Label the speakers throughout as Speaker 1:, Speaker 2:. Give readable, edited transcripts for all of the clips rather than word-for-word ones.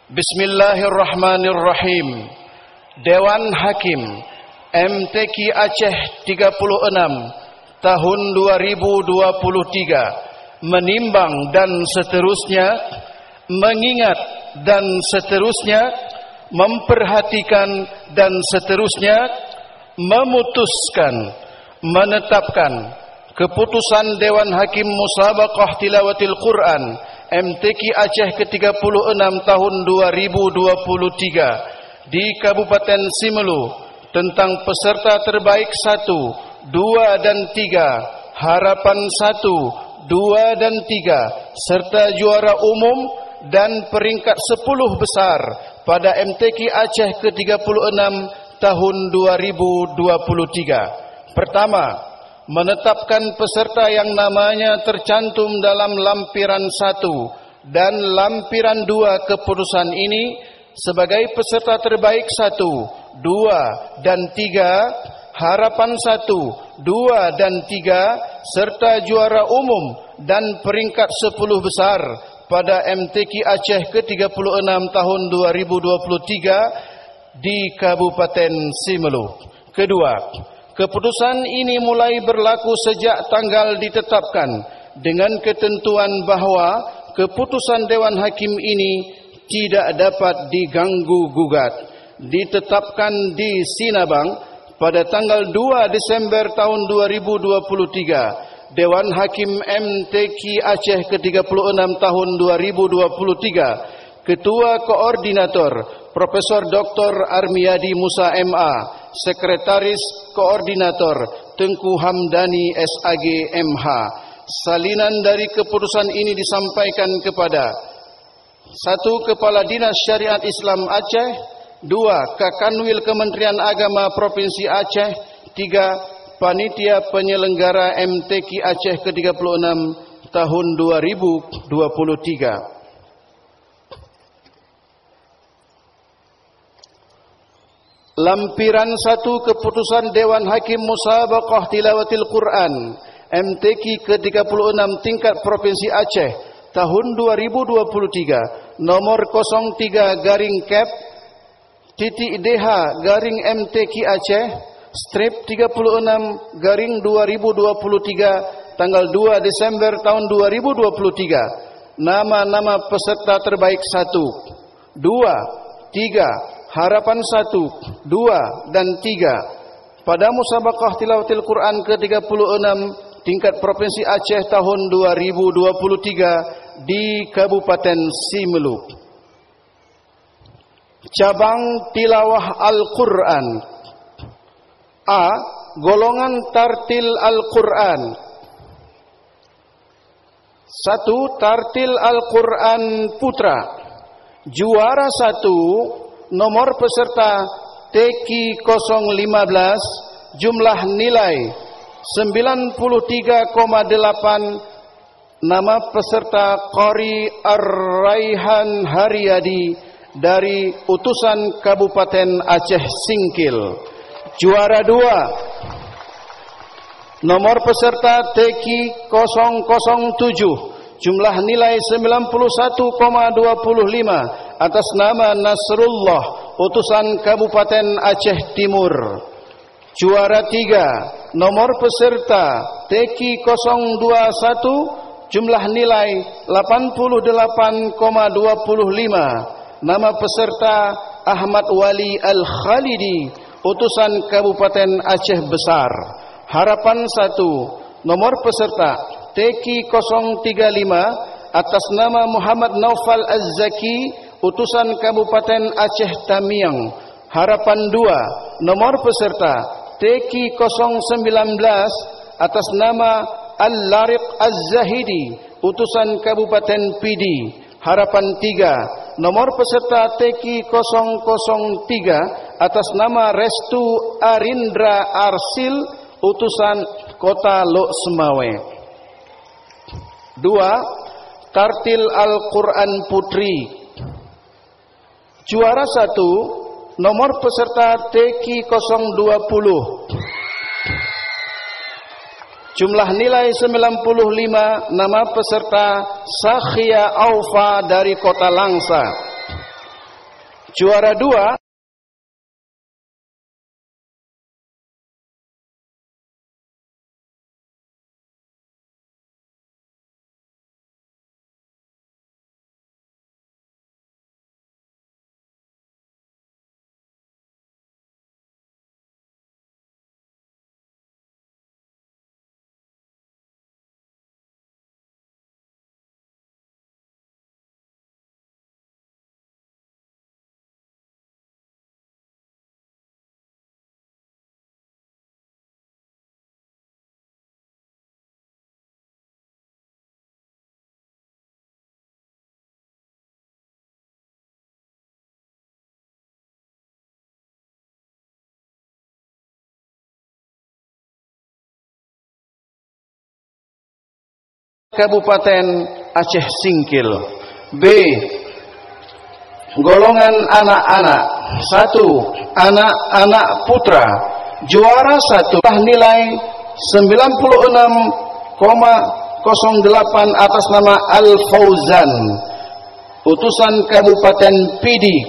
Speaker 1: Bismillahirrahmanirrahim. Dewan Hakim MTQ Aceh 36 tahun 2023 menimbang dan seterusnya, mengingat dan seterusnya, memperhatikan dan seterusnya, memutuskan, menetapkan keputusan Dewan Hakim Musabaqah Tilawatil Quran MTQ Aceh ke-36 tahun 2023 di Kabupaten Simelu tentang peserta terbaik 1, 2 dan 3, harapan 1, 2 dan 3 serta juara umum dan peringkat 10 besar pada MTQ Aceh ke-36 tahun 2023. Pertama, menetapkan peserta yang namanya tercantum dalam lampiran 1 dan lampiran 2 keputusan ini sebagai peserta terbaik 1, 2 dan 3, harapan 1, 2 dan 3 serta juara umum dan peringkat 10 besar pada MTQ Aceh ke-36 tahun 2023 di Kabupaten Simelu. Kedua, keputusan ini mulai berlaku sejak tanggal ditetapkan dengan ketentuan bahwa keputusan Dewan Hakim ini tidak dapat diganggu-gugat. Ditetapkan di Sinabang pada tanggal 2 Desember tahun 2023, Dewan Hakim MTQ Aceh ke-36 tahun 2023, Ketua Koordinator Profesor Dr. Armiyadi Musa MA, Sekretaris Koordinator Tengku Hamdani SAG MH. Salinan dari keputusan ini disampaikan kepada 1. Kepala Dinas Syariat Islam Aceh, 2. Kakanwil Kementerian Agama Provinsi Aceh, 3. Panitia Penyelenggara MTQ Aceh ke-36 tahun 2023. Lampiran 1 keputusan Dewan Hakim Musabaqah Tilawatil Quran MTQ ke-36 tingkat Provinsi Aceh tahun 2023 nomor 03-Cap-DH-MTQ Aceh strip 36-2023 tanggal 2 Desember tahun 2023. Nama-nama peserta terbaik 1, 2, 3, harapan 1, 2 dan 3 pada Musabaqah Tilawatil Quran ke-36 tingkat Provinsi Aceh tahun 2023 di Kabupaten Simelu. Cabang Tilawah Al-Quran. A. Golongan Tartil Al-Quran. 1. Tartil Al-Quran Putra. Juara 1, nomor peserta TQ 015, jumlah nilai 93,8, nama peserta Qori Ar-Raihan Haryadi dari utusan Kabupaten Aceh Singkil. Juara 2, nomor peserta TQ 007, jumlah nilai 91,25 atas nama Nasrullah, utusan Kabupaten Aceh Timur. Juara 3, nomor peserta TQ 021, jumlah nilai 88,25, nama peserta Ahmad Wali Al-Khalidi, utusan Kabupaten Aceh Besar. Harapan 1, nomor peserta TQ 035 atas nama Muhammad Naufal Az-Zaki, utusan Kabupaten Aceh Tamiang. Harapan 2, nomor peserta TQ 019 atas nama Al-Lariq Az-Zahidi, utusan Kabupaten Pidi. Harapan 3, nomor peserta TQ 003 atas nama Restu Arindra Arsil, utusan Kota Lok Semawe. 2. Tartil Al-Quran Putri. Juara 1, nomor peserta TQ 020, jumlah nilai 95, nama peserta Sakhia Aufa dari Kota Langsa. Juara 2 Kabupaten Aceh Singkil. B. Golongan anak-anak. 1. Anak-anak putra. Juara 1 nilai 96,08 atas nama Al-Fauzan, utusan Kabupaten Pidi.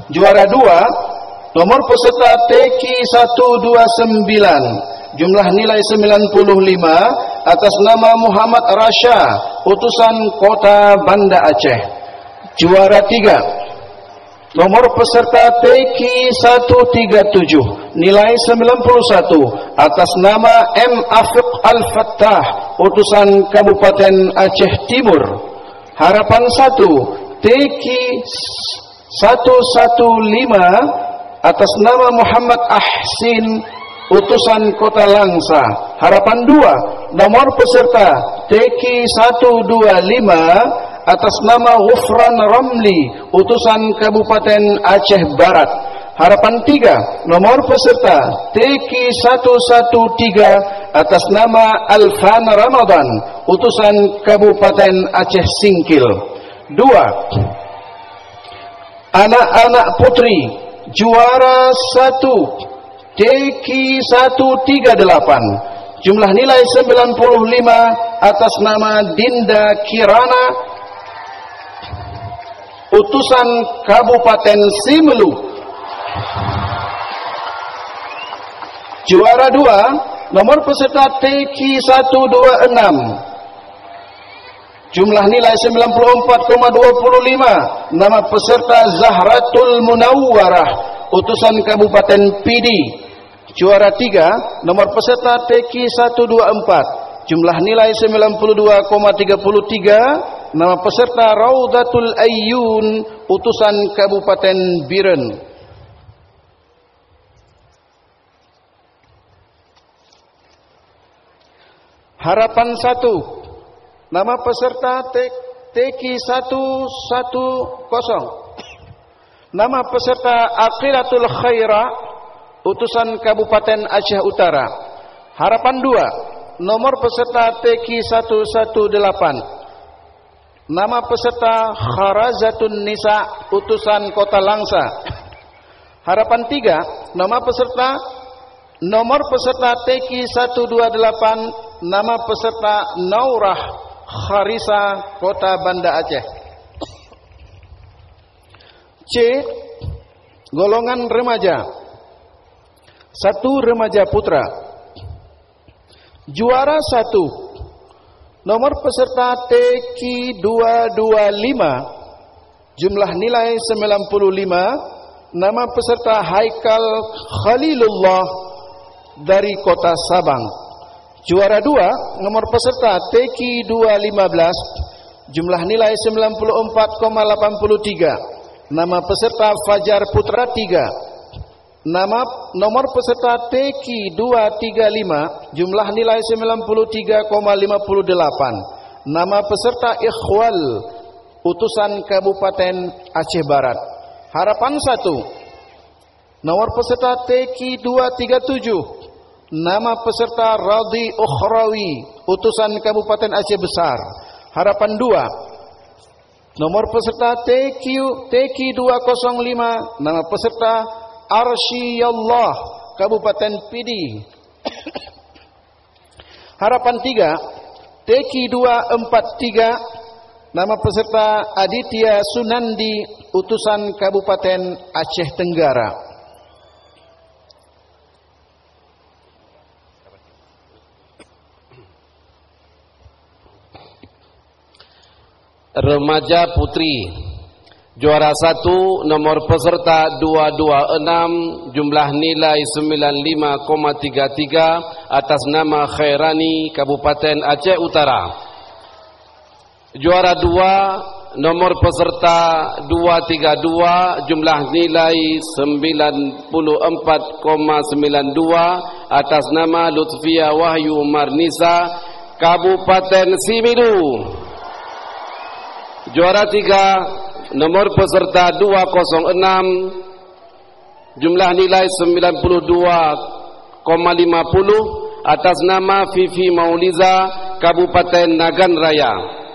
Speaker 1: Juara 2 nomor peserta TQ 129, jumlah nilai 95 atas nama Muhammad Rasya, utusan Kota Banda Aceh. Juara 3 nomor peserta TQ 137, nilai 91 atas nama M. Afiq Al-Fattah, utusan Kabupaten Aceh Timur. Harapan 1 TQ 115 atas nama Muhammad Ahsin, utusan Kota Langsa. Harapan 2 nomor peserta TQ 125 atas nama Ghufran Ramli, utusan Kabupaten Aceh Barat. Harapan 3 nomor peserta TQ 113 atas nama Alfan Ramadan, utusan Kabupaten Aceh Singkil. 2. Anak-anak putri. Juara 1 TQ 138, jumlah nilai 95 atas nama Dinda Kirana, utusan Kabupaten Simelu. Juara 2 nomor peserta TQ 126, jumlah nilai 94,25, nama peserta Zahratul Munawwarah, utusan Kabupaten Pidi. Juara 3 nomor peserta TQ 124, jumlah nilai 92,33, nama peserta Raudatul Ayyun, utusan Kabupaten Biren. Harapan 1 nama peserta TQ 110, nama peserta Aqilatul Khaira, utusan Kabupaten Aceh Utara. Harapan 2 nomor peserta TQ 118, nama peserta Kharazatun Nisa, utusan Kota Langsa. Harapan 3 nomor peserta TQ 128, nama peserta Naurah Kharisa, Kota Banda Aceh. C. Golongan remaja. 1 remaja putra. Juara 1 nomor peserta TQ 225, jumlah nilai 95, nama peserta Haikal Khalilullah dari Kota Sabang. Juara 2 nomor peserta TQ 215, jumlah nilai 94,83, nama peserta Fajar Putra 3. Nomor peserta TQ 235, jumlah nilai 93,58, nama peserta Ikhwal, utusan Kabupaten Aceh Barat. Harapan 1 nomor peserta TQ 237, nama peserta Radhi Ukhrawi, utusan Kabupaten Aceh Besar. Harapan 2 nomor peserta TQ 205, nama peserta Arsyiyallah, Kabupaten Pidi. Harapan 3 TQ 243, Nama peserta Aditya Sunandi, utusan Kabupaten Aceh Tenggara.
Speaker 2: Remaja Putri, juara 1 nomor peserta 226, jumlah nilai 95,33 atas nama Khairani, Kabupaten Aceh Utara. Juara 2 nomor peserta 232, jumlah nilai 94,92 atas nama Lutfia Wahyu Marnisa, Kabupaten Simidu. Juara 3 nomor peserta 206, jumlah nilai 92,50 atas nama Vivi Mauliza, Kabupaten Nagan Raya.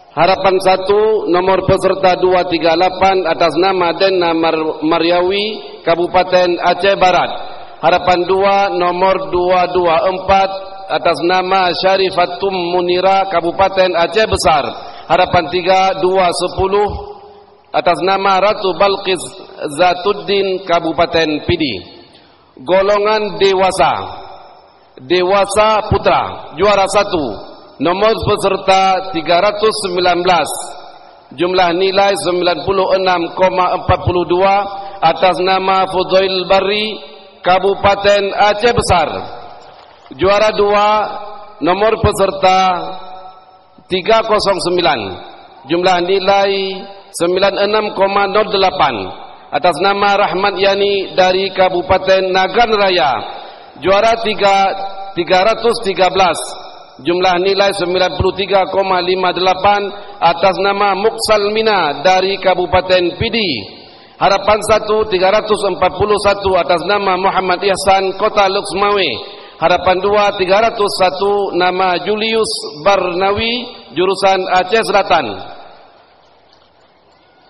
Speaker 2: Harapan 1 nomor peserta 238 atas nama Dena Maryawi, Kabupaten Aceh Barat. Harapan 2 nomor 224 atas nama Syarifatum Munira, Kabupaten Aceh Besar. Harapan 3 210 atas nama Ratu Balqis Zatuddin, Kabupaten Pidi. Golongan Dewasa Putra, juara 1 nomor peserta 319, jumlah nilai 96,42 atas nama Fudail Bari, Kabupaten Aceh Besar. Juara 2 nomor peserta 309, jumlah nilai 96,08 atas nama Rahmat Yani dari Kabupaten Nagan Raya. Juara 3 313, jumlah nilai 93,58 atas nama Muksalmina dari Kabupaten Pidi. Harapan 1 341 atas nama Muhammad Ihsan, Kota Luxmawe. Harapan 2 301 nama Julius Barnawi, jurusan Aceh Selatan.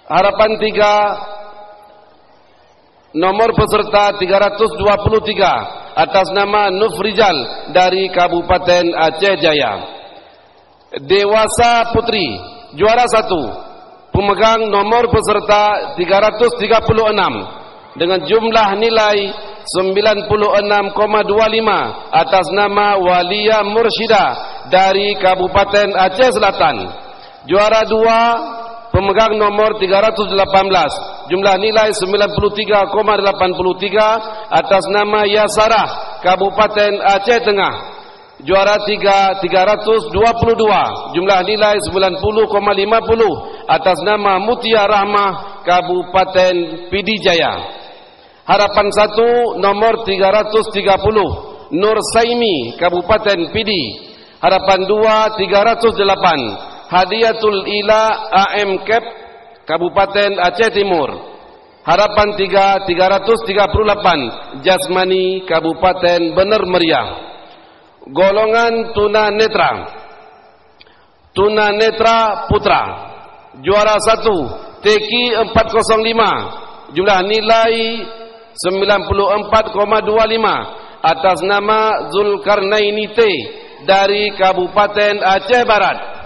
Speaker 2: Harapan 3 nomor peserta 323 atas nama Nufrijal dari Kabupaten Aceh Jaya. Dewasa Putri, juara 1, pemegang nomor peserta 336 dengan jumlah nilai 96,25 atas nama Walia Mursyida dari Kabupaten Aceh Selatan. Juara 2, pemegang nomor 318, jumlah nilai 93,83 atas nama Yasarah, Kabupaten Aceh Tengah. Juara 3 322, jumlah nilai 90,50 atas nama Mutia Rahmah, Kabupaten Pidijaya. Harapan 1 nomor 330, Nur Saimi, Kabupaten Pidi. Harapan 2 308, Hadiatul Ila AM Kep, Kabupaten Aceh Timur. Harapan 3 338, Jasmani, Kabupaten Bener Meriah. Golongan Tunanetra Putra, juara 1 Teki 405, jumlah nilai 94,25 atas nama Zulkarnaini T dari Kabupaten Aceh Barat.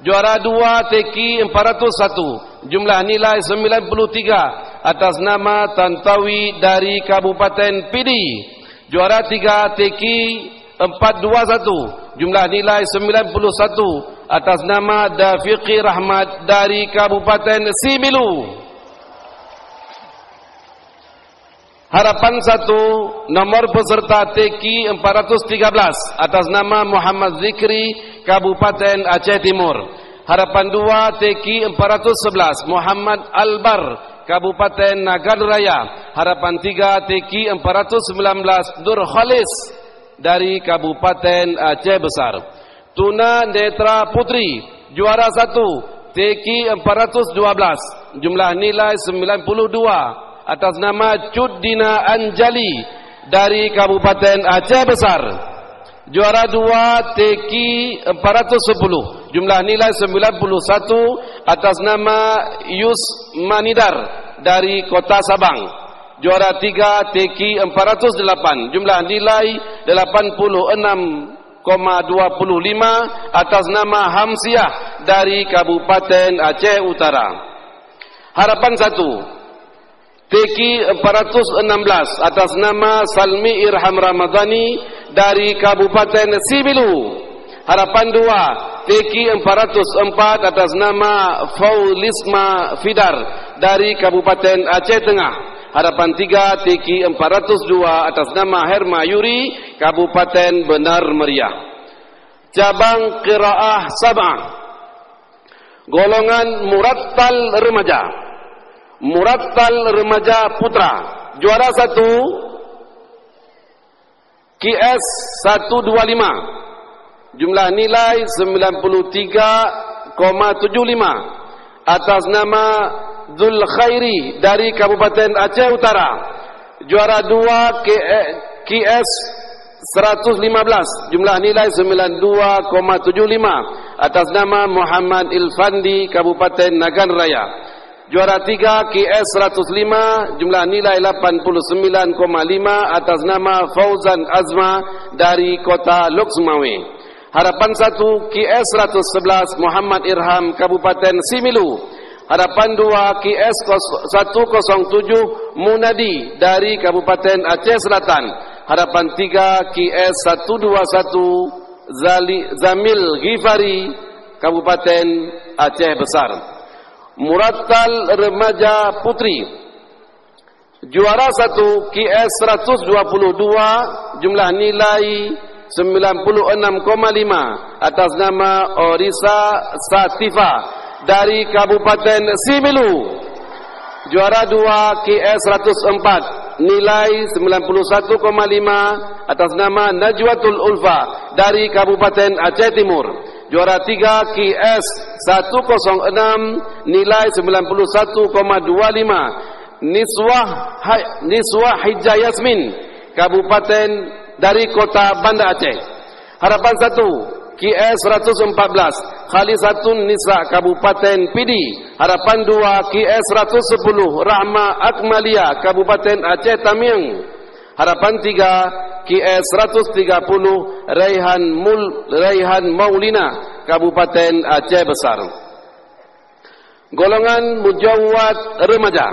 Speaker 2: Juara 2 Teki 401, jumlah nilai 93 atas nama Tantawi dari Kabupaten Pidi. Juara 3 Teki 421, jumlah nilai 91 atas nama Dafiqi Rahmat dari Kabupaten Similu. Harapan 1 nomor peserta Teki 413 atas nama Muhammad Zikri, Kabupaten Aceh Timur. Harapan 2 Teki 411, Muhammad Albar, Kabupaten Nagan Raya. Harapan 3 Teki 419, Dur Khalis dari Kabupaten Aceh Besar. Tuna Netra Putri, juara 1 Teki 412, jumlah nilai 92 atas nama Cuddina Anjali dari Kabupaten Aceh Besar. Juara 2 Teki 410, jumlah nilai 91 atas nama Yus Manidar dari Kota Sabang. Juara 3 Teki 408, jumlah nilai 86,25 atas nama Hamsiah dari Kabupaten Aceh Utara. Harapan 1 TQ 416 atas nama Salmi Irham Ramadhani dari Kabupaten Sibilu. Harapan 2 TQ 404 atas nama Faulisma Fidar dari Kabupaten Aceh Tengah. Harapan 3 TQ 402 atas nama Herma Yuri Kabupaten Benar Meriah. Cabang Qiraah Sab'ah golongan Murattal Remaja. Murattal Remaja Putra, juara 1 QS 125, jumlah nilai 93,75 atas nama Zul Khairi dari Kabupaten Aceh Utara. Juara 2 QS 115, jumlah nilai 92,75 atas nama Muhammad Ilfandi Kabupaten Nagan Raya. Juara 3 QS 105, jumlah nilai 89,5 atas nama Fauzan Azma dari Kota Loksmawe. Harapan 1 QS 111 Muhammad Irham Kabupaten Similu. Harapan 2 QS 107 Munadi dari Kabupaten Aceh Selatan. Harapan 3 QS 121 Zamil Ghifari Kabupaten Aceh Besar. Murattal Remaja Putri, juara 1 QS 122, jumlah nilai 96,5 atas nama Orisa Satifa dari Kabupaten Similu. Juara 2 QS 104, nilai 91,5 atas nama Najwatul Ulfa dari Kabupaten Aceh Timur. Juara 3 QS 106, nilai 91,25 Niswah Hijjah Yasmin Kabupaten dari Kota Banda Aceh. Harapan 1 QS 114 Khalisatun Nisa Kabupaten Pidi. Harapan 2 QS 110 Rahma Akmalia Kabupaten Aceh Tamiang. Harapan 3 QS 130 Raihan Maulina Kabupaten Aceh Besar. Golongan Mujawwad Remaja.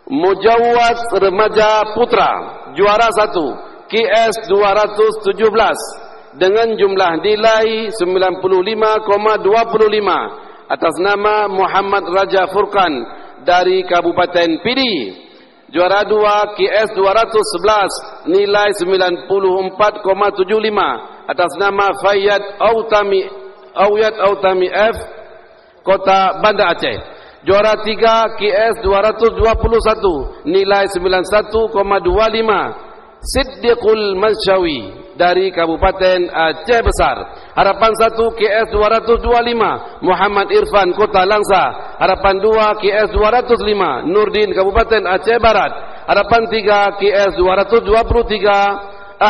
Speaker 2: Mujawwad Remaja Putra, juara 1 QS 217 dengan jumlah nilai 95,25 atas nama Muhammad Raja Furqan dari Kabupaten Pidi. Juara 2 QS 211, nilai 94,75 atas nama Fayyad Autami F Kota Banda Aceh. Juara 3 QS 221, nilai 91,25 Siddiqul Manshawi dari Kabupaten Aceh Besar. Harapan 1 QS 225 Muhammad Irfan Kota Langsa. Harapan 2 QS 205 Nurdin Kabupaten Aceh Barat. Harapan 3 QS 223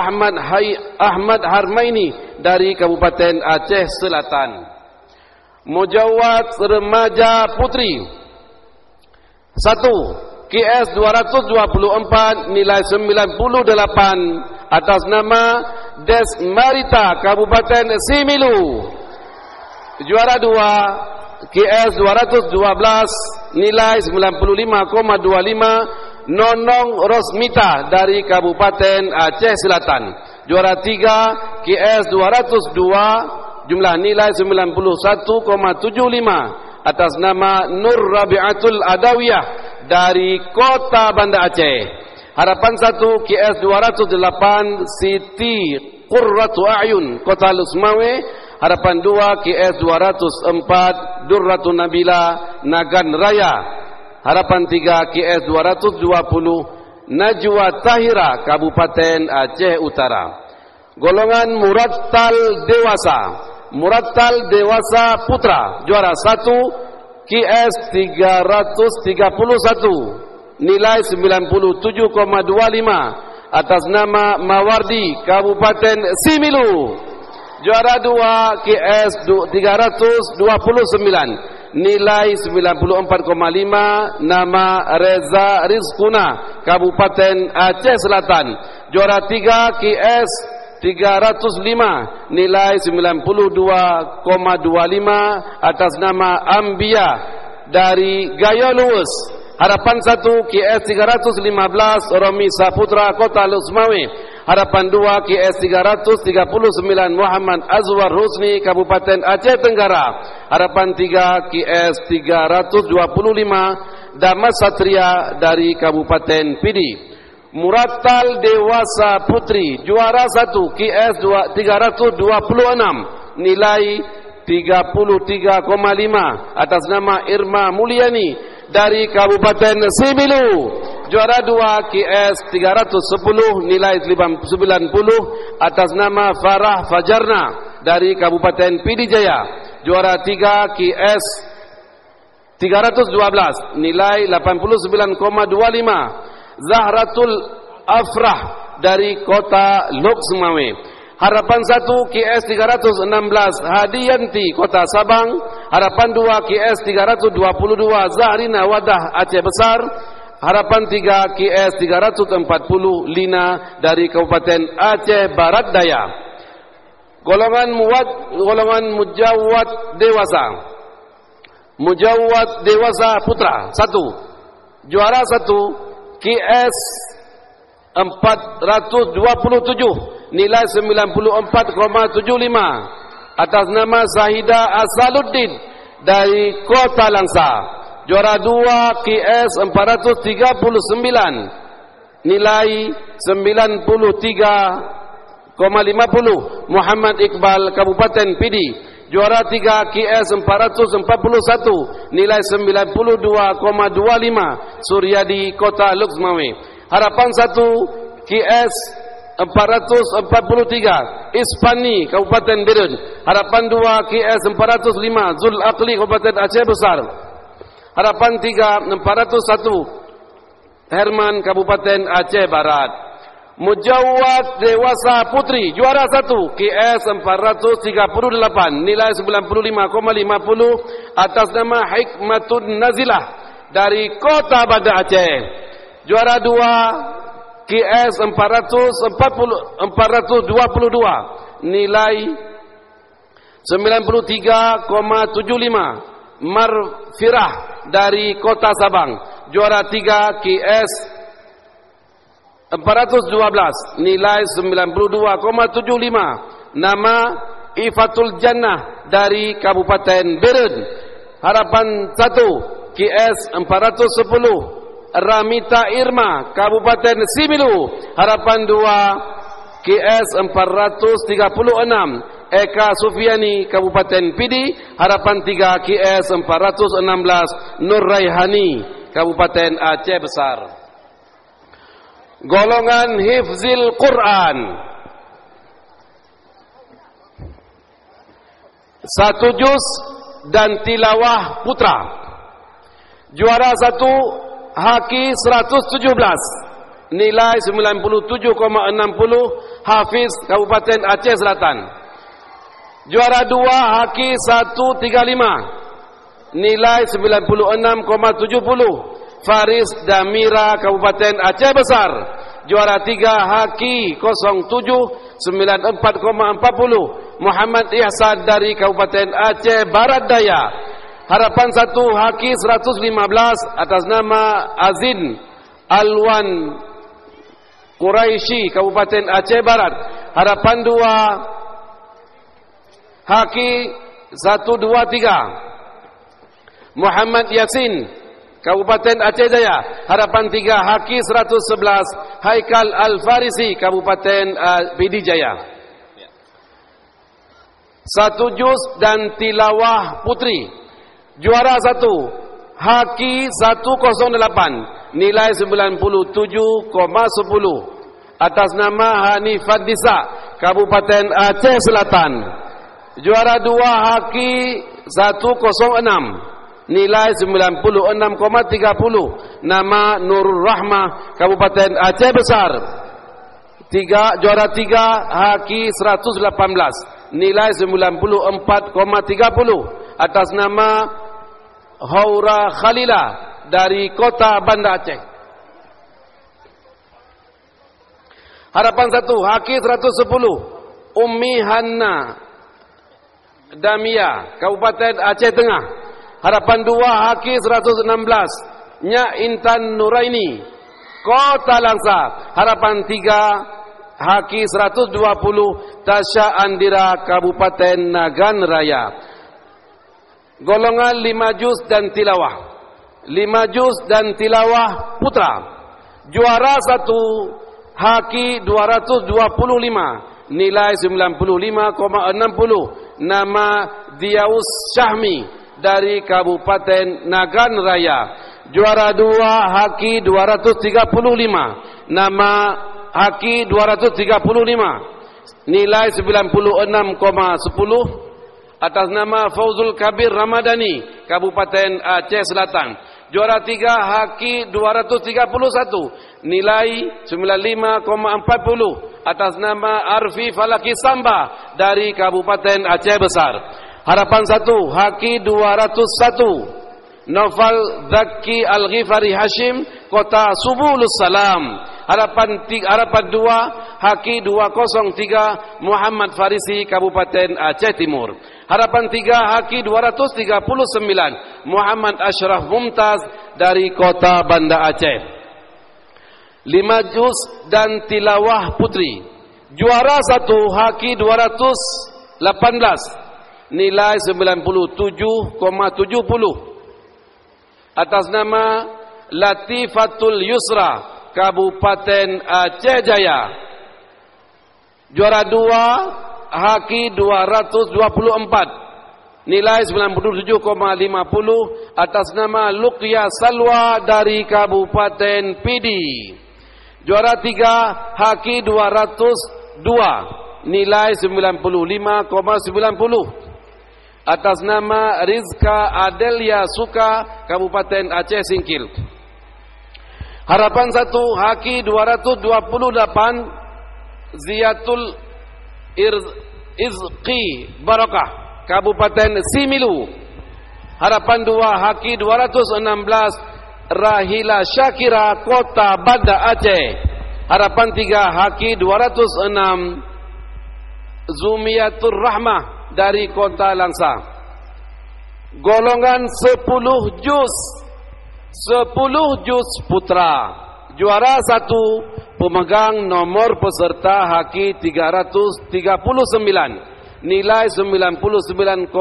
Speaker 2: Ahmad Harmaini dari Kabupaten Aceh Selatan. Mujawwad Remaja Putri 1 QS 224, nilai 98 atas nama Desmarita Kabupaten Similu. Juara 2 QS 212, nilai 95,25 Nonong Rosmita dari Kabupaten Aceh Selatan. Juara 3 QS 202, jumlah nilai 91,75 atas nama Nur Rabi'atul Adawiyah dari Kota Banda Aceh. Harapan 1 QS 208 Siti Qurratu A'yun Kota Lusmawe. Harapan 2 QS 204 Durratun Nabila Nagan Raya. Harapan 3 QS 220 Najwa Tahira Kabupaten Aceh Utara. Golongan Murattal Dewasa. Murattal Dewasa Putra, juara 1 QS 331, nilai 97,25 atas nama Mawardi Kabupaten Similu. Juara 2 QS 329, nilai 94,5 nama Reza Rizkuna Kabupaten Aceh Selatan. Juara 3 QS 305 nilai 92,25 atas nama Ambia dari Gaya Luwes. Harapan 1 QS 315 Romi Saputra Kota Lusmawe. Harapan 2 QS 339 Muhammad Azwar Husni Kabupaten Aceh Tenggara. Harapan 3 QS 325 Damas Satria dari Kabupaten Pidi. Muratal Dewasa Putri juara 1 QS 326 nilai 33,5 atas nama Irma Mulyani dari Kabupaten Sibilu. Juara 2 QS 310 nilai 90 atas nama Farah Fajarna dari Kabupaten Pidijaya. Juara 3 QS 312 nilai 89,25 Zahratul Afrah dari Kota Loksmawe. Harapan 1 QS 316 Hadiyanti Kota Sabang. Harapan 2 QS 322 Zahrina Wadah Aceh Besar. Harapan 3 QS 340 Lina dari Kabupaten Aceh Barat Daya. Golongan Mujawad Dewasa. Mujawad Dewasa Putra 1. Juara 1 QS 427 nilai 94,75 atas nama Zahida Asaluddin dari Kota Langsa. Juara 2 QS 439 nilai 93,50 Muhammad Iqbal Kabupaten Pidi. Juara 3 QS 441 nilai 92,25 Suryadi Kota Luxmawe. Harapan 1 QS 443 Ispani Kabupaten Berun. Harapan 2 QS 405 Zul Aqli Kabupaten Aceh Besar. Harapan 3 401 Herman Kabupaten Aceh Barat. Mujawad Dewasa Putri juara 1 QS 438 nilai 95,50 atas nama Hikmatun Nazilah dari Kota Banda Aceh. Juara 2 QS 422 nilai 93,75 Marfirah dari Kota Sabang. Juara 3 QS 412 nilai 92,75 nama Ifatul Jannah dari Kabupaten Berun. Harapan 1 QS 410 Ramita Irma Kabupaten Sibilu. Harapan 2 QS 436 Eka Sufiani Kabupaten Pidi. Harapan 3 QS 416 Nur Raihani Kabupaten Aceh Besar. Golongan Hifzil Quran 1 juz dan tilawah putra. Juara 1 Haki 117 nilai 97,60 Hafiz Kabupaten Aceh Selatan. Juara 2 Haki 135 nilai 96,70 Faris Damira Kabupaten Aceh Besar. Juara 3 Haki 07 94,40 Muhammad Ihsan dari Kabupaten Aceh Barat Daya. Harapan 1 Haki 115 atas nama Azin Alwan Quraisy Kabupaten Aceh Barat. Harapan 2 Haki 123 Muhammad Yasin Kabupaten Aceh Jaya. Harapan 3 Haki 111 Haikal Al-Farisi Kabupaten Pidijaya. 1 juz dan tilawah putri. Juara 1 Haki 108 nilai 97,10 atas nama Hanifat Disa Kabupaten Aceh Selatan. Juara 2 Haki 106 nilai 96,30 nama Nurul Rahmah Kabupaten Aceh Besar. Juara 3 Haki 118 nilai 94,30 atas nama Haura Khalila dari Kota Banda Aceh. Harapan 1 Haki 110 Ummi Hanna Damia, Kabupaten Aceh Tengah. Harapan 2 Haki 116, Nyak Intan Nuraini, Kota Langsa. Harapan 3 Haki 120, Tasya Andira, Kabupaten Nagan Raya. Golongan 5 juz dan tilawah. 5 juz dan tilawah putra. Juara 1 Haki 225, nilai 95,60. Nama Diaus Syahmi dari Kabupaten Nagan Raya. Juara 2 Haki 235, nama Haki 235, nilai 96,10. Atas nama Fauzul Kabir Ramadhani, Kabupaten Aceh Selatan. Juara 3 Haki 231, nilai 95,40. Atas nama Arfi Falaki Samba dari Kabupaten Aceh Besar. Harapan 1 Haki 201, Noval Zaki Al-Ghifari Hashim, Kota Subulus Salam. Harapan 2 Haki 203, Muhammad Farisi, Kabupaten Aceh Timur. Harapan 3 Haki 239, Muhammad Ashraf Mumtaz dari Kota Banda Aceh. 5 juz dan tilawah putri. Juara 1 Haki 218, nilai 97,70. Atas nama Latifatul Yusra, Kabupaten Aceh Jaya. Juara 2 Haki 224, nilai 97,50. Atas nama Luqya Salwa dari Kabupaten Pidi. Juara 3 Haki 202, nilai 95,90. Atas nama Rizka Adelia Suka, Kabupaten Aceh Singkil. Harapan 1 Haki 228, Ziyatul Izqi Barakah, Kabupaten Similu. Harapan 2 Haki 216, Rahila Syakira, Kota Banda Aceh. Harapan 3 Haki 206, Zumiyatur Rahmah dari Kota Langsa. Golongan 10 juz. 10 juz putra. Juara 1 pemegang nomor peserta Haki 339, nilai 99,50.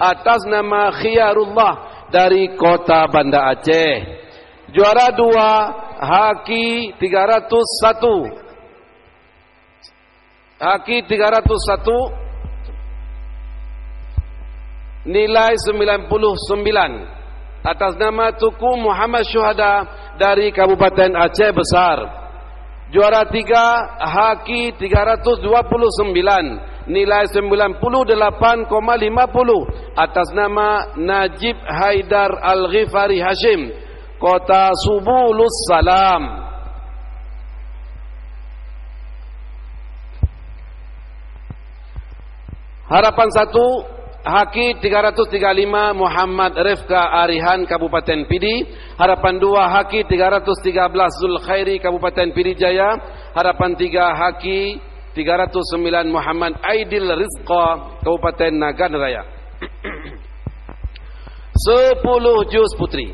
Speaker 2: Atas nama Khiyarullah dari Kota Banda Aceh. Juara 2 Haki 301, Haki 301, nilai 99. Atas nama Tuku Muhammad Syuhada dari Kabupaten Aceh Besar. Juara 3 Haki 329, nilai 98,50. Atas nama Najib Haidar Al-Ghifari Hashim, Kota Subulus Salam. Harapan 1 Haki 335, Muhammad Rifka Arihan, Kabupaten Pidi. Harapan 2 Haki 313, Zulkhairi, Kabupaten Pidi Jaya. Harapan 3 Haki 309, Muhammad Aidil Rizqa, Kabupaten Nagan Raya. 10 juz putri.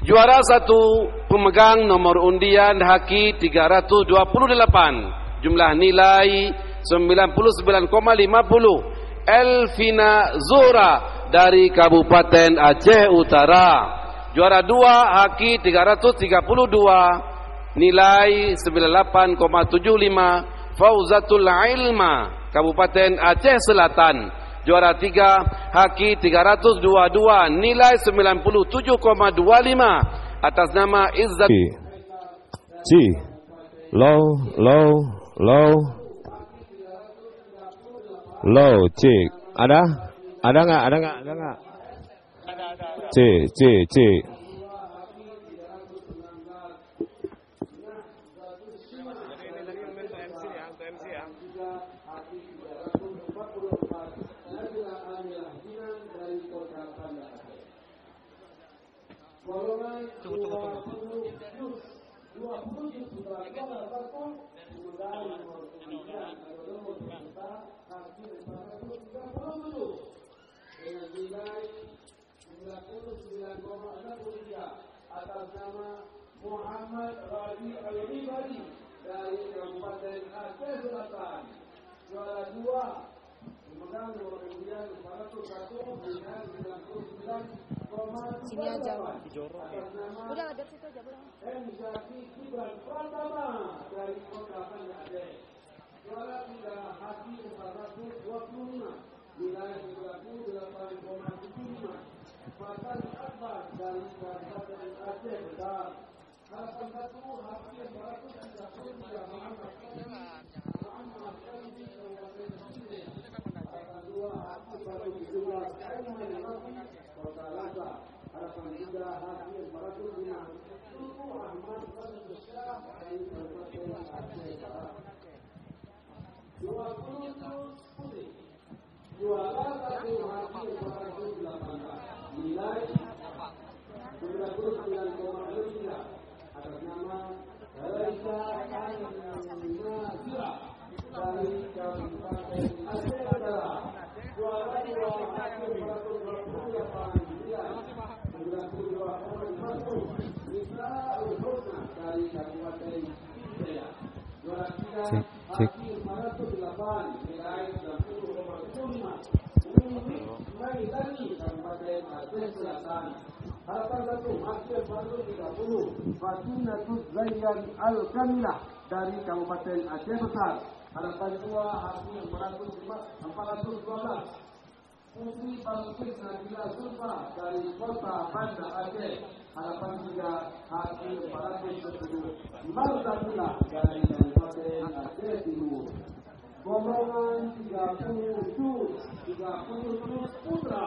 Speaker 2: Juara 1 pemegang nomor undian Haki 328, jumlah nilai 99,50. Elvina Zuhra dari Kabupaten Aceh Utara. Juara 2 Haki 332, nilai 98,75. Fauzatul Ilma, Kabupaten Aceh Selatan. Juara 3 Haki 322, nilai 97,25. Atas nama Izzat
Speaker 3: Low, cik. Ada nggak? Cik.
Speaker 2: 27 sudah juara satu, kemudian nomor 9 peserta hasil 437 dengan nilai 99,63 atas nama Muhammad Rabi Al-Ribadi dari Kabupaten Aceh Selatan. Juara 2 pemegang nomor 401 dengan 99,98
Speaker 4: sini aja.
Speaker 2: atas nama
Speaker 4: Udah ada situ aja belum?
Speaker 2: M. Zaki Gibran Pratama dari Kota Banda Aceh. Juara 3 Haji 425 nilai 98,75. Fatan Akbar dari Kabupaten Aceh Besar. Harapan 1 Haji 433 Muhammad Kandi Kabupaten Aceh. Harapan 2 Haji 417 Aiman Rafi Kota Lasa. Harapan 3 Haji 405 Tuku Ahmad Syah dari Kabupaten Aceh Barat. 20 putih. Juara 1 Haji 418 nilai 99,03 atas nama Raisa Nazira dari Kabupaten Aceh Utara. Juara 2 Haji 428 nilai 92,51 Nisa Ulhusna dari Kabupaten Jaya. Juara 3 Haji 408 nilai 90,75 Mailani Kabupaten Aceh Selatan. Harapan 1 Haji 430 Fatinatus Zayyan Al-Kamilah dari Kabupaten Aceh Besar. Harapan 2 Haji 412 Putri Balkis Nabila Sulfa dari Kota Banda Aceh. Harapan 3 Haji 410 Martabila dari Kabupaten Aceh Timur. Golongan 30 putra.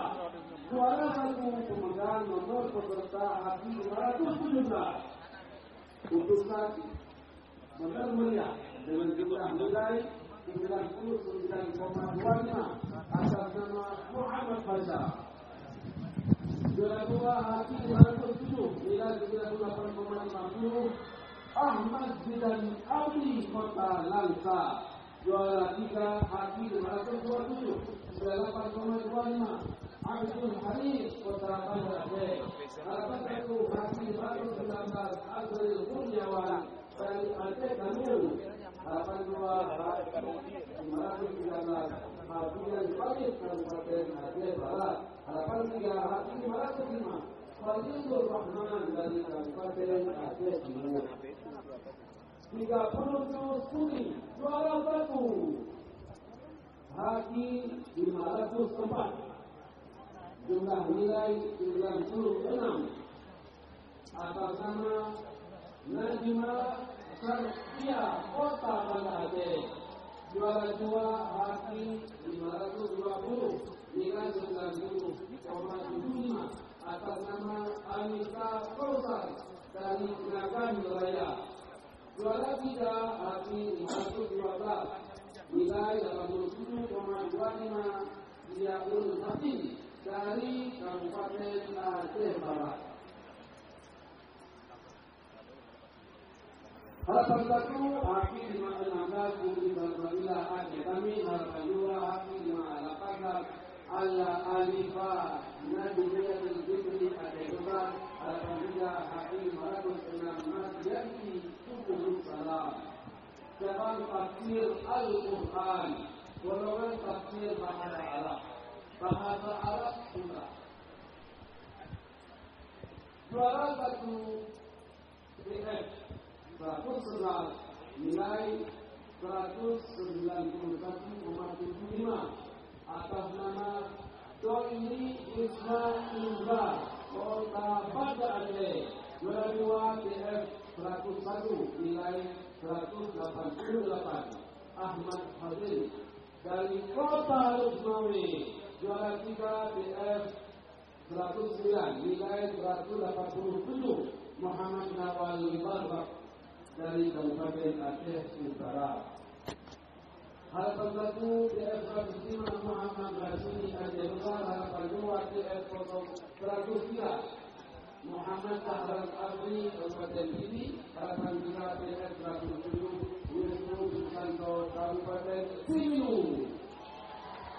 Speaker 2: Juara 1 pemegang nomor peserta Haji 517 untuk Sati Benar Meriah dengan jumlah nilai 99,25 atas nama Muhammad Faisal. Juara 2 Haji 507 nilai 98,50 Ahmad Zidan Abdi Kota Langsa. Juara 3 Haji 527 98,25 Abdul Haris Kota Banda Aceh. Harapan 1 Haji 519 Azril Kurniawan dari Aceh Kamil. Harapan 2 Haji 513 Hajian Balik Kabupaten Aceh Barat. Harapan 3 Haji 505 Fadilur Rahman dari Kabupaten Aceh Timur. 30 putih. Juara 1 Haji 504 jumlah nilai 96 atas nama Najma Sarkia Kota Banda Aceh. Juara 2 Haji 520 nilai 90,75 atas nama Anissa Kausar dari Nagan Raya. Juara 3 Haji 512 nilai 87,25 Ziaul Fatih dari Kabupaten Aceh Barat. Harapan 1 Haji 516 Bukti Balbabila Aceh Kami. Harapan 2 Haji 518 Alla Alifah Nabiyatul Jibri Aceh Besar. Harapan 3 Haji 506 Masjadi Tukuh Salam. Cabang tafsir Al-Quran. Golongan tafsir bahasa Arab. Bahasa Arab Sunda. Juara 1 BF 111 nilai 191,75 atas nama Doini Ismail Kota Banda Aceh. Juara 2 BF 101 nilai 188 Ahmad Fadil dari Kota Lukmawi. Juara 3 BF 109 nilai 187 Muhammad Nawal Barbak dari Kabupaten Aceh Utara. Harapan 1 BF 105 Muhammad Rasuli Aceh Besar. Harapan 2 BF 103 Muhammad Tahran Abri Kabupaten Pidi, harapan 3 TF 107 Wisnu Susanto Kabupaten Simiyu.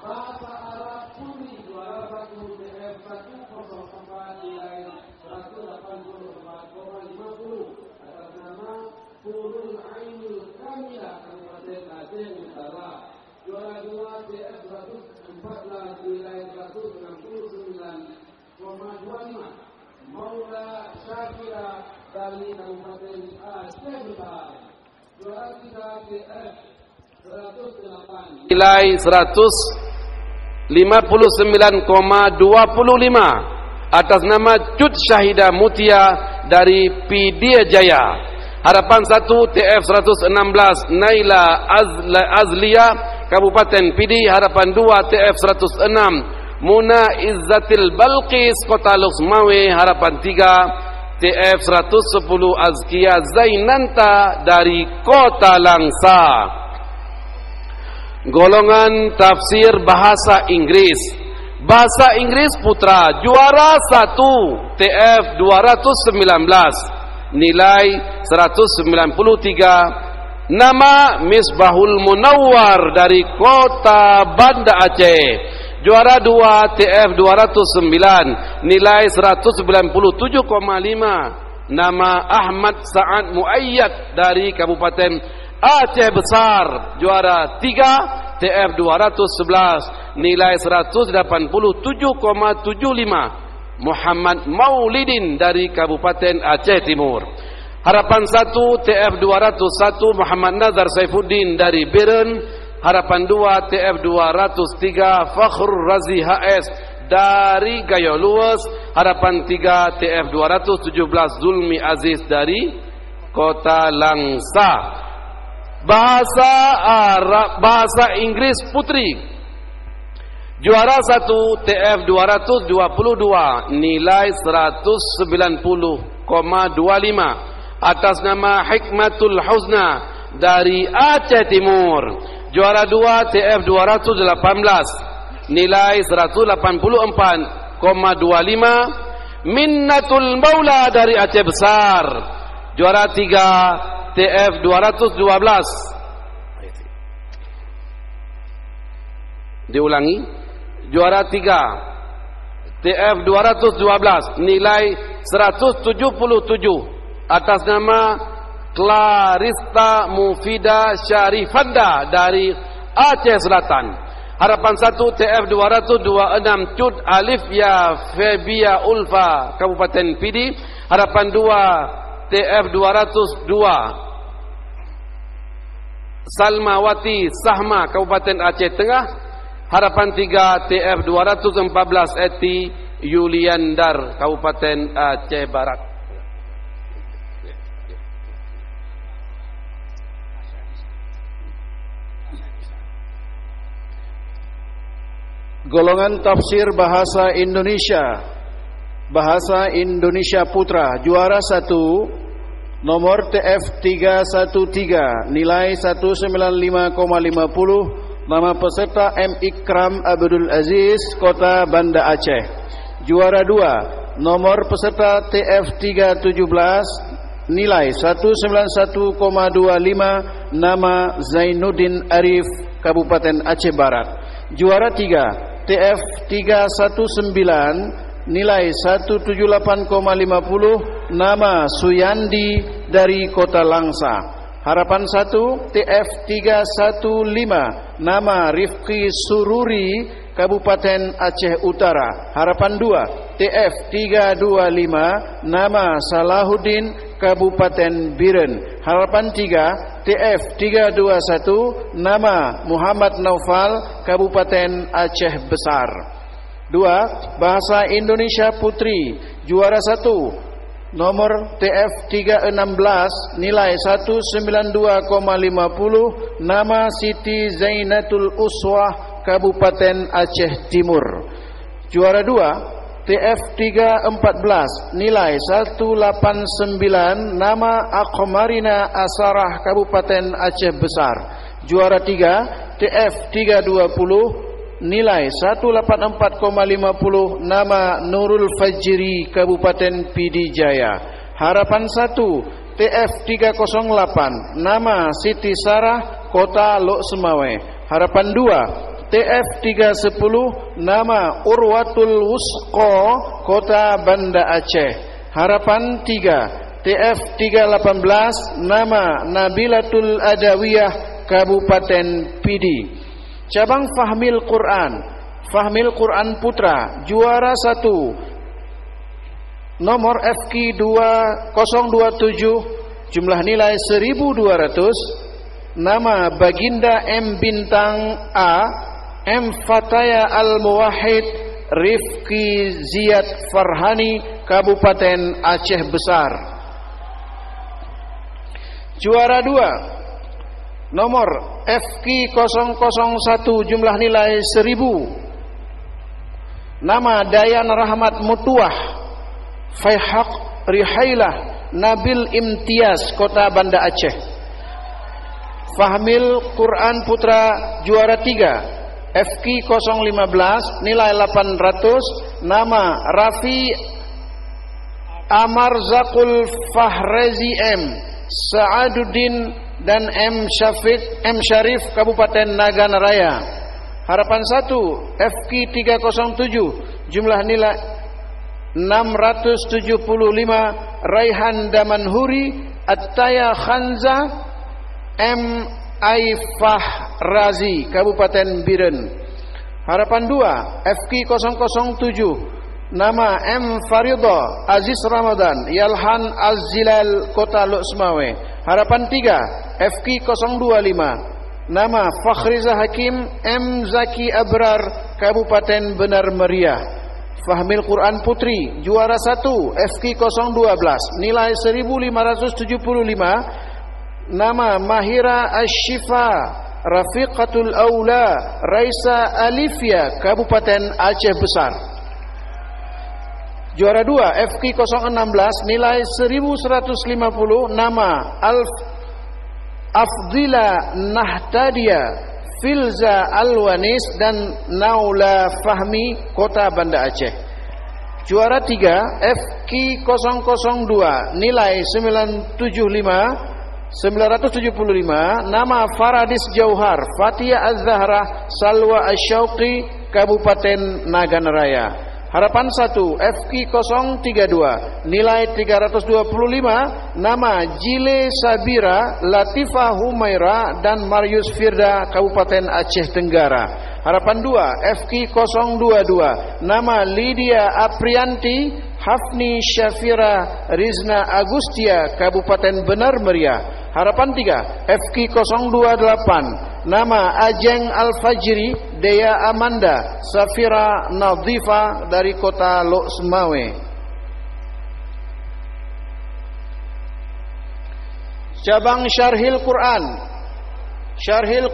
Speaker 2: Bahasa Arab Puri juara 1 TF 104 nilai 184,50 atas nama Purul Ainul Kamilah Kabupaten Aceh Utara. Juara 2 TF 114 nilai 169,25 Maula Syakira dari Kabupaten Aceh Utara. Juara 3 TF 108 nilai 159,25 atas nama Cut Syahida Mutia dari Pidia Jaya. Harapan 1 TF 116 Naila Azlia Kabupaten Pidi. Harapan 2 TF 106 Muna Izzatil Balqis Kota Luxmawe. Harapan 3 TF 110 Azkia Zainanta dari Kota Langsa. Golongan tafsir bahasa Inggris. Bahasa Inggris Putra juara 1 TF 219 nilai 193. Nama Misbahul Munawwar dari Kota Banda Aceh. Juara 2 TF 209 nilai 197,5. Nama Ahmad Sa'ad Muayyad dari Kabupaten Aceh Besar. Juara 3 TF 211 nilai 187,75. Muhammad Maulidin dari Kabupaten Aceh Timur. Harapan 1 TF 201 Muhammad Nazar Saifuddin dari Beren. Harapan 2 TF 203 Fakhrul Razi HS dari Gayo Luwes. Harapan 3 TF 217 Zulmi Aziz dari Kota Langsa. Bahasa Arab, bahasa Inggris Putri juara 1 TF 222 nilai 190,25 atas nama Hikmatul Husna dari Aceh Timur. Juara 2 TF 218 nilai 184,25 Minnatul Maula dari Aceh Besar. Juara 3 TF 212. Diulangi. Juara 3 TF 212 nilai 177 atas nama Clarista Mufida Syarifanda dari Aceh Selatan. Harapan 1 TF 226 Cud Alif Ya Febia Ulfa Kabupaten Pidi. Harapan 2 TF 202 Salmawati Sahma Kabupaten Aceh Tengah. Harapan 3 TF 214 Eti Yuliandar Kabupaten Aceh Barat.
Speaker 1: Golongan tafsir bahasa Indonesia. Bahasa Indonesia Putra juara 1 nomor TF 313 nilai 195,50. Nama peserta M. Ikram Abdul Aziz Kota Banda Aceh. Juara 2 nomor peserta TF 317 nilai 191,25. Nama Zainuddin Arif Kabupaten Aceh Barat. Juara 3 TF 319 nilai 178,50. Nama Suyandi dari Kota Langsa. Harapan 1 TF 315 nama Rifki Sururi Kabupaten Aceh Utara. Harapan 2 TF 325 nama Salahuddin Kabupaten Biren. Harapan 3 TF 321 nama Muhammad Naufal Kabupaten Aceh Besar. 2. Bahasa Indonesia Putri juara 1 nomor TF 316 nilai 192,50. Nama Siti Zainatul Uswah Kabupaten Aceh Timur. Juara 2 TF 314 nilai 189. Nama Aqmarina Asarah Kabupaten Aceh Besar. Juara 3 TF 320 nilai 184,50, nama Nurul Fajri, Kabupaten Pidijaya. Harapan 1 TF 308, nama Siti Sarah, Kota Lok Semawe. Harapan 2 TF 310, nama Urwatul Wusqa, Kota Banda Aceh. Harapan 3 TF 318, nama Nabilatul Adawiyah, Kabupaten Pidi. Cabang Fahmil Quran Putra, juara 1 nomor FQ 2027, jumlah nilai 1200, nama Baginda M Bintang A, M Fataya Al-Muwahhid, Rifki Ziyad Farhani, Kabupaten Aceh Besar. Juara 2 nomor FQ 001, jumlah nilai 1000, nama Dayan Rahmat Mutuah, Faihaq Rihailah, Nabil Imtiaz, Kota Banda Aceh. Fahmil Quran Putra, juara 3 FQ 015, nilai 800, nama Rafi Amar Zakul Fahrezi M, Sa'aduddin dan M Syarif, Kabupaten Nagan Raya. Harapan 1 FQ 307, jumlah nilai 675, Raihan Damanhuri, Attaya Khanza, M Aifah Razi, Kabupaten Biren. Harapan 2 FQ 007, nama M Faridha Aziz Ramadan, Yalhan Az-Zilal, Kota Lok Semawe. Harapan 3 FQ 025, nama Fakhriza Hakim M Zaki Abrar, Kabupaten Benar Meriah. Fahmil Quran Putri, juara 1 FQ 012, nilai 1575, nama Mahira Ashifa Rafiqatul Aula, Raisa Alifia, Kabupaten Aceh Besar. Juara 2 FQ 016, nilai 1150, nama Afdila Nahtadia, Filza Alwanis dan Naula Fahmi, Kota Banda Aceh. Juara 3 FQ 002, nilai 975, nama Faradis Jauhar, Fatia Az-Zahra Salwa Asyauqi, Kabupaten Nagan Raya. Harapan 1 FQ 032, nilai 325, nama Jile Sabira, Latifah Humaira dan Marius Firda, Kabupaten Aceh Tenggara. Harapan 2 FQ 022, nama Lydia Aprianti, Hafni Syafira Rizna Agustia, Kabupaten Benar Meriah. Harapan 3 FQ 028, nama Ajeng Al-Fajri, Dea Amanda Safira Nadhifa dari Kota Lok Semawe. Cabang Syarhil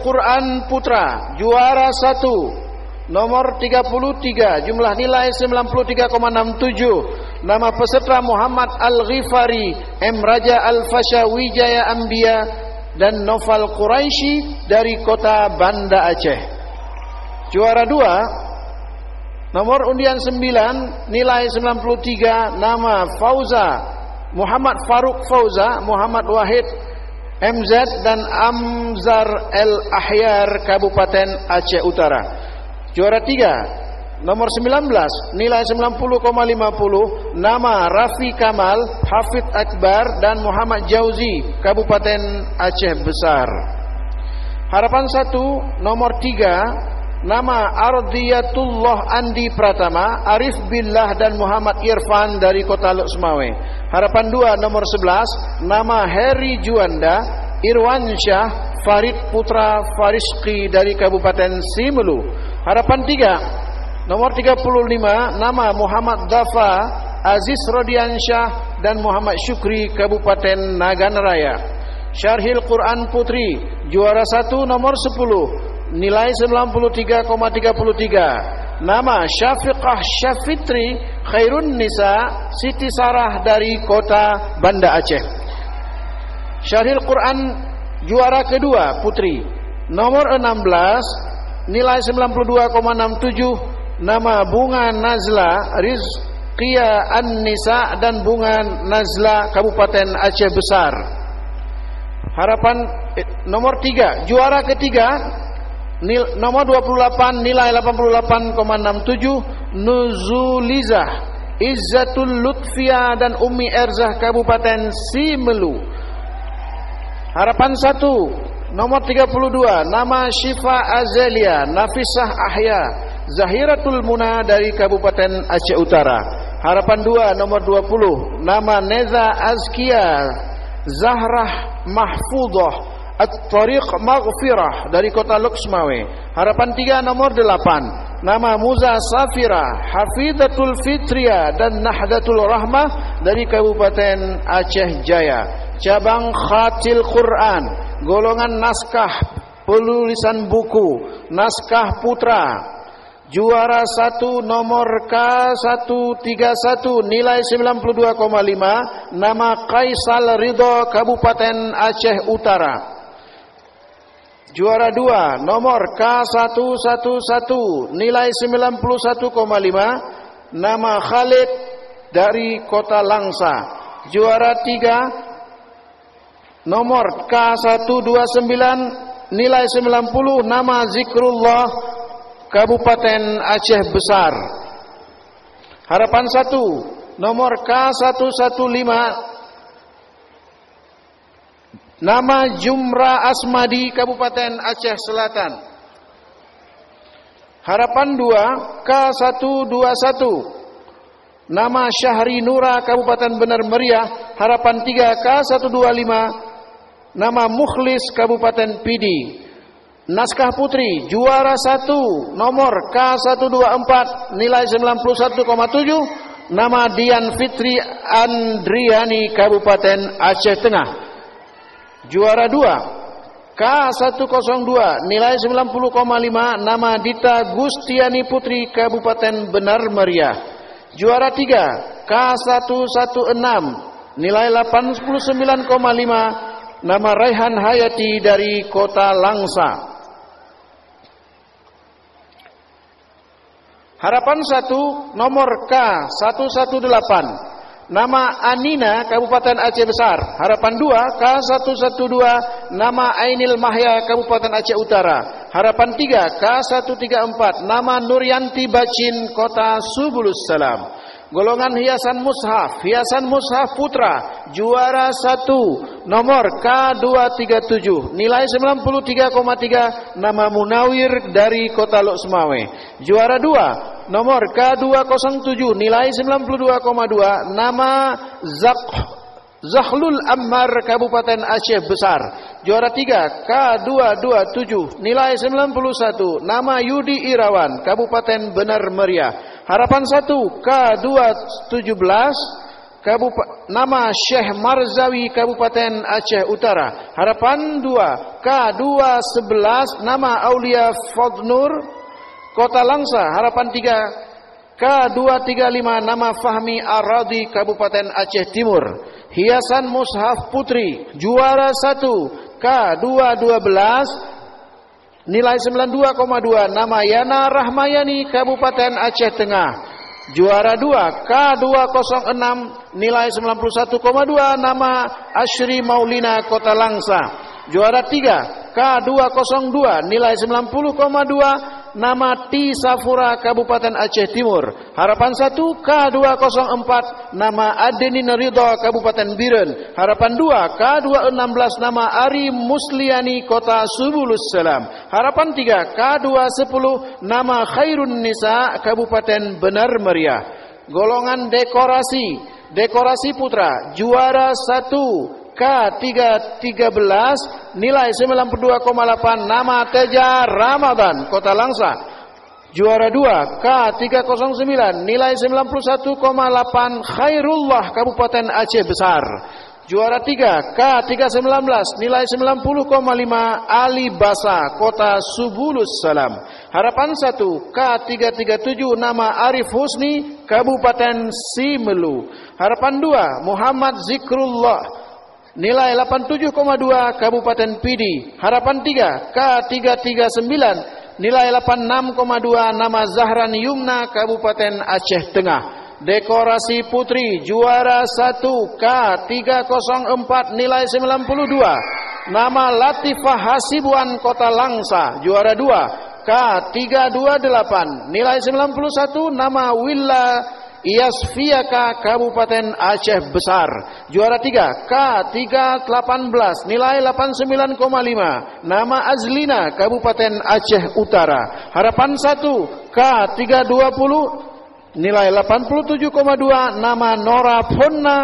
Speaker 1: Quran Putra, juara 1 nomor 33, jumlah nilai 93,67, nama peserta Muhammad Al-Ghifari, M Raja Al-Fasha Wijaya Ambia dan Noval Quraisy dari Kota Banda Aceh. Juara 2 nomor undian 9, nilai 93, nama Fauza Muhammad Faruk Fauza, Muhammad Wahid MZ dan Amzar El Ahyar, Kabupaten Aceh Utara. Juara 3 nomor 19, nilai 90,50, nama Rafi Kamal, Hafid Akbar dan Muhammad Jauzi, Kabupaten Aceh Besar. Harapan 1 nomor 3, nama Ardiyatullah Andi Pratama, Arif Billah dan Muhammad Irfan dari Kota Lok Semawe. Harapan 2 nomor 11, nama Heri Juanda, Irwan Syah, Farid Putra Fariski dari Kabupaten Simelu. Harapan 3 nomor 35, nama Muhammad Dafa, Aziz Rodiansyah dan Muhammad Syukri, Kabupaten Nagan Raya. Syarhil Quran Putri, juara 1 nomor 10, nilai 93,33, nama Syafiqah Syafitri Khairun Nisa Siti Sarah dari Kota Banda Aceh. Syarhil Quran juara kedua Putri, nomor 16, nilai 92,67. Nama bunga Nazla Rizqia An-Nisa dan bunga Nazla Kabupaten Aceh Besar. Harapan nomor 3, juara ketiga nomor 28 nilai 88,67 Nuzulizah Izzatul Lutfia dan Ummi Erzah Kabupaten Simelu. Harapan 1 nomor 32 nama Syifa Azelia Nafisah Ahya Zahiratul Muna dari Kabupaten Aceh Utara. Harapan 2 nomor 20 nama Neza Azkia Zahrah Mahfudah At-Tariq Maghfirah dari Kota Loksmawe. Harapan 3 nomor 8 nama Muza Safira Hafidatul Fitria dan Nahdatul Rahmah dari Kabupaten Aceh Jaya. Cabang Khatil Quran, golongan naskah penulisan buku, naskah putra. Juara 1 nomor K131 nilai 92,5 nama Kaisal Ridho Kabupaten Aceh Utara. Juara 2 nomor K111 nilai 91,5 nama Khalid dari Kota Langsa. Juara 3 nomor K129 nilai 90 nama Zikrullah Kabupaten Aceh Besar. Harapan 1 nomor K115 nama Jumra Asmadi Kabupaten Aceh Selatan. Harapan 2 K121 nama Syahri Nura Kabupaten Benar Meriah. Harapan 3 K125 nama Mukhlis Kabupaten Pidi. Naskah putri juara 1 nomor K124 nilai 91,7 nama Dian Fitri Andriani Kabupaten Aceh Tengah. Juara 2 K102 nilai 90,5 nama Dita Gustiani Putri Kabupaten Benar Meriah. Juara 3 K116 nilai 89,5 nama Raihan Hayati dari Kota Langsa. Harapan 1 nomor K118 nama Anina Kabupaten Aceh Besar. Harapan 2 K112 nama Ainil Mahya Kabupaten Aceh Utara. Harapan 3 K134 nama Nuryanti Bacin Kota Subulus Salam. Golongan hiasan mushaf putra juara 1 nomor K237 nilai 93,3 nama Munawir dari Kota Loksmawe. Juara 2 nomor K207 nilai 92,2 nama Zakhlul Ammar Kabupaten Aceh Besar. Juara 3 K227 nilai 91 nama Yudi Irawan Kabupaten Benar Meriah. Harapan 1 K217 nama Syekh Marzawi Kabupaten Aceh Utara. Harapan 2 K211 nama Aulia Fadnur Kota Langsa. Harapan 3 K235 nama Fahmi Aradi Kabupaten Aceh Timur. Hiasan mushaf putri juara 1 K212 nilai 92,2 nama Yana Rahmayani Kabupaten Aceh Tengah. Juara 2 K206 nilai 91,2 nama Ashri Maulina Kota Langsa. Juara 3 K202 nilai 90,2 nama Ti Safura Kabupaten Aceh Timur. Harapan 1 K204 nama Adenin Ridho Kabupaten Biren. Harapan 2 K216 nama Ari Musliani Kota Subulus Salam. Harapan 3 K210 nama Khairun Nisa Kabupaten Benar Meriah. Golongan dekorasi putra juara 1 K313 nilai 92,8 nama Teja Ramadan Kota Langsa. Juara 2 K309 nilai 91,8 Khairullah Kabupaten Aceh Besar. Juara 3 K319 nilai 90,5 Ali Basa Kota Subulus Salam. Harapan 1 K337 nama Arif Husni Kabupaten Simelu. Harapan 2 Muhammad Zikrullah nilai 87,2 Kabupaten Pidi. Harapan 3 K339 nilai 86,2. Nama Zahran Yumna, Kabupaten Aceh Tengah. Dekorasi putri juara 1 K304 nilai 92. Nama Latifah Hasibuan Kota Langsa juara 2 K328 nilai 91. Nama Willa Yasfiaka Kabupaten Aceh Besar juara 3 K318 nilai 89,5. Nama Azlina Kabupaten Aceh Utara. Harapan 1 K320 nilai 87,2. Nama Nora Fonna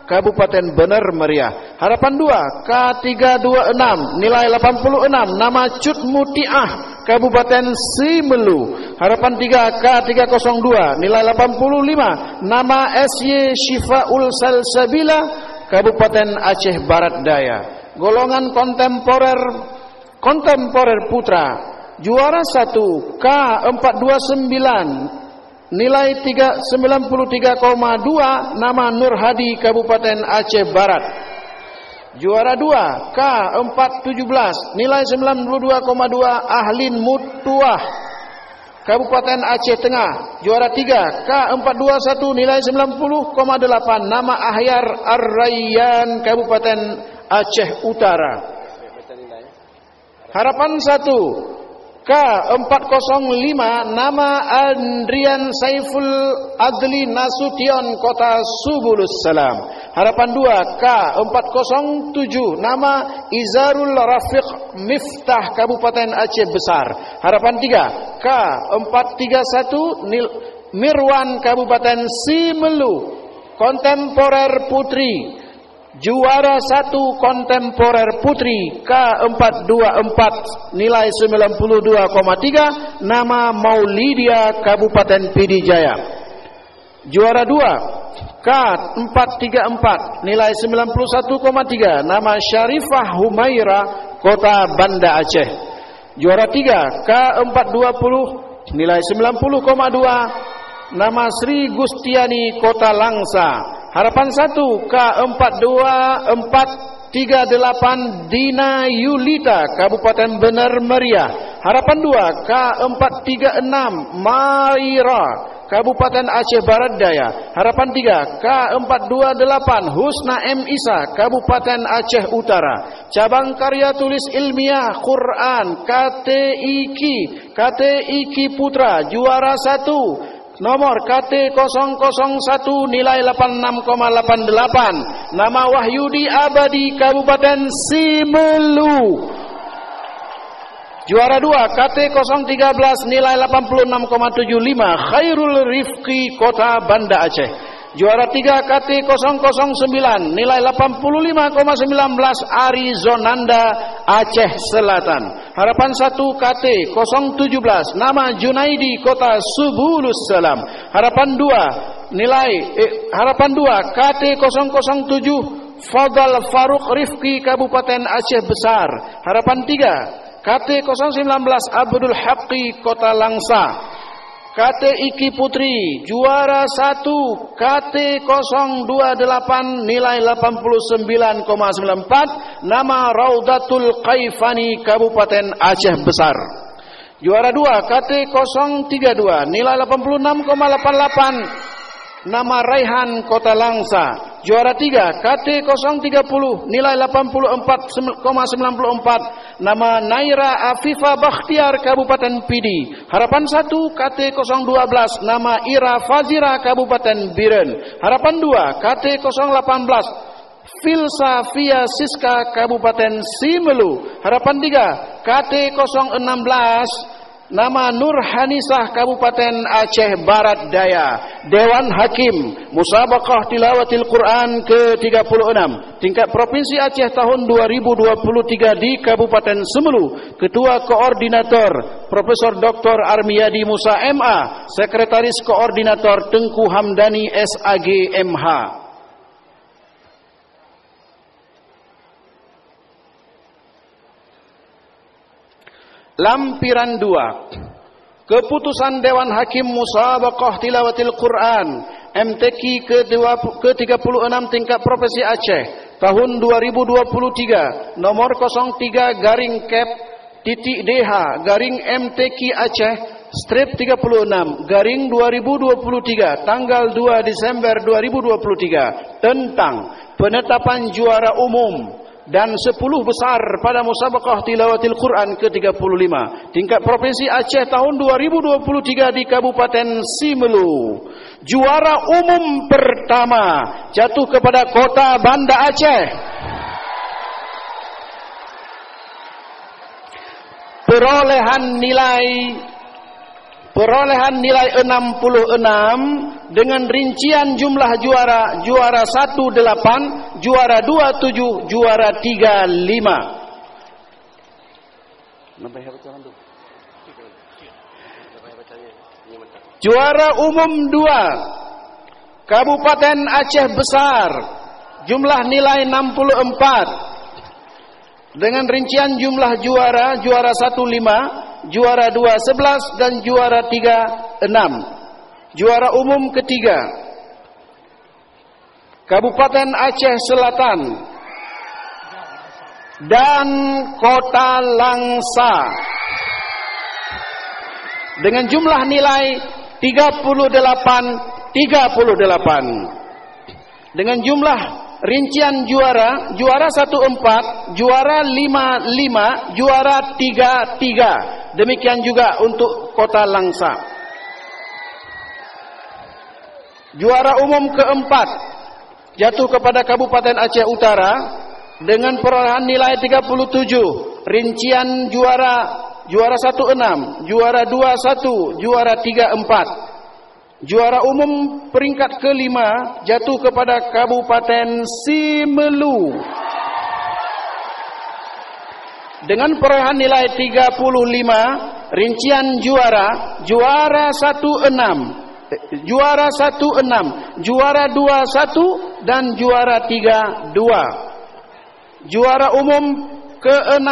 Speaker 1: Kabupaten Bener Meriah. Harapan 2 K326 nilai 86. Nama Cut Mutiah Kabupaten Simelu. Harapan 3 K302 nilai 85. Nama SY Syifaul Salsabila Kabupaten Aceh Barat Daya. Golongan kontemporer putra juara 1 K429 nilai 93,2. Nama Nur Hadi Kabupaten Aceh Barat. Juara 2 K417 nilai 92,2. Ahlin Mutuah Kabupaten Aceh Tengah. Juara 3 K421 nilai 90,8. Nama Ahyar Ar-Rayyan Kabupaten Aceh Utara. Harapan 1 K405 nama Andrian Saiful Adli Nasution Kota Subulus Salam. Harapan 2 K407 nama Izarul Rafiq Miftah Kabupaten Aceh Besar. Harapan 3 K431 Mirwan Kabupaten Simelu. Kontemporer putri juara 1 kontemporer putri K424 nilai 92,3. Nama Maulidia Kabupaten Pidijaya. Juara 2 K434 nilai 91,3. Nama Syarifah Humaira Kota Banda Aceh. Juara 3 K420 nilai 90,2. Nama Sri Gustiani Kota Langsa. Harapan 1 K42438 Dina Yulita Kabupaten Bener Meriah. Harapan 2 K436 Maira Kabupaten Aceh Barat Daya. Harapan 3 K428 Husna M. Isa Kabupaten Aceh Utara. Cabang karya tulis ilmiah Quran KTIQ Putra juara 1 nomor KT001 nilai 86,88. Nama Wahyudi Abadi Kabupaten Simelu. Juara 2 KT013 nilai 86,75. Khairul Rifqi Kota Banda Aceh. Juara 3 KT009 nilai 85,19. Arizonanda Aceh Selatan. Harapan 1 KT017 nama Junaidi Kota Subulus Salam. Harapan 2 KT007 Fadal Faruk Rifki Kabupaten Aceh Besar. Harapan 3 KT019 Abdul Haqqi Kota Langsa. KTIQ Putri juara 1 KT028 nilai 89,94. Nama Raudatul Qaifani Kabupaten Aceh Besar. Juara 2 KT032 nilai 86,88. Nama Raihan Kota Langsa. Juara 3 KT030 nilai 84,94. Nama Naira Afifa Bakhtiar Kabupaten Pidi. Harapan 1 KT012 nama Ira Fazira Kabupaten Biren. Harapan 2 KT018 Filsa Fia Siska Kabupaten Simelu. Harapan 3 KT016 nama Nur Hanisah Kabupaten Aceh Barat Daya. Dewan Hakim Musabaqah Tilawatil Quran ke-36 tingkat Provinsi Aceh tahun 2023 di Kabupaten Semelu. Ketua Koordinator Profesor Dr. Armiyadi Musa MA. Sekretaris Koordinator Tengku Hamdani SAG MH. Lampiran 2 Keputusan Dewan Hakim Musabaqah Tilawatil Quran MTQ ke-36 tingkat Provinsi Aceh tahun 2023 nomor 03/Kep MTQ Aceh strip 36 garing 2023 tanggal 2 Desember 2023 tentang penetapan juara umum dan 10 besar pada Musabaqah Tilawatil Quran ke-35 tingkat Provinsi Aceh tahun 2023 di Kabupaten Simelu. Juara umum pertama jatuh kepada Kota Banda Aceh. Perolehan nilai 66 dengan rincian jumlah juara 18, juara 27, juara 35. Juara umum 2 Kabupaten Aceh Besar, jumlah nilai 64 dengan rincian jumlah juara 1 5, juara 2 11 dan juara 3 6. Juara umum ketiga Kabupaten Aceh Selatan dan Kota Langsa dengan jumlah nilai 38 dengan jumlah rincian juara 14, juara 55, juara 33. Demikian juga untuk Kota Langsa. Juara umum keempat jatuh kepada Kabupaten Aceh Utara dengan perolehan nilai 37. Rincian juara 16, juara 21, juara 34. Juara umum peringkat kelima jatuh kepada Kabupaten Simelu dengan perolehan nilai 35. Rincian juara 16, juara 16, juara 21 dan juara 32. Juara umum ke-6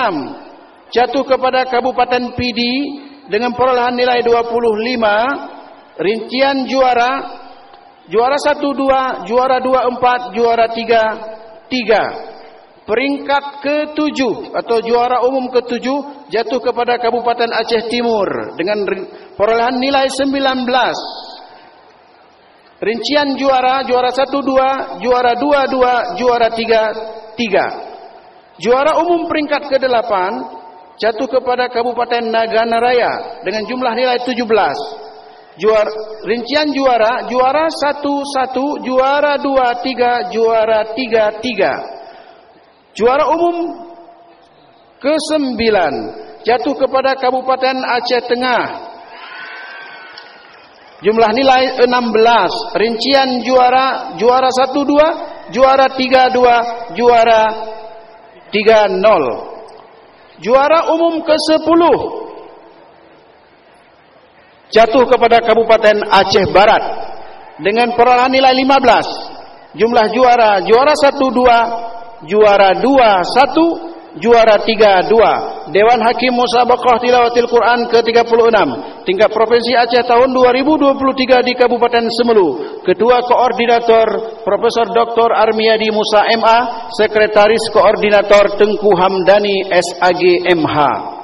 Speaker 1: jatuh kepada Kabupaten Pidi dengan perolehan nilai 25. Rincian juara 1 2, juara 2 4, juara 3 3. Peringkat ke-7 atau juara umum ke-7 jatuh kepada Kabupaten Aceh Timur dengan perolehan nilai 19. Rincian juara 1 2, juara 2 2, juara 3 3. Juara umum peringkat ke-8 jatuh kepada Kabupaten Nagana Raya dengan jumlah nilai 17. Rincian juara 1 1, juara 2 3, juara 3 3. Juara umum ke-9 jatuh kepada Kabupaten Aceh Tengah. Jumlah nilai 16. Rincian juara 1 2, juara 3 2, juara 3 0. Juara umum ke-10 jatuh kepada Kabupaten Aceh Barat dengan perolehan nilai 15. Jumlah juara 1 2, juara 2 1, juara 3 2. Dewan Hakim Musabaqah Tilawatil Quran ke-36 tingkat Provinsi Aceh tahun 2023 di Kabupaten Semelu. Ketua Koordinator Profesor Dr. Armiadi Musa MA, Sekretaris Koordinator Tengku Hamdani SAG MH.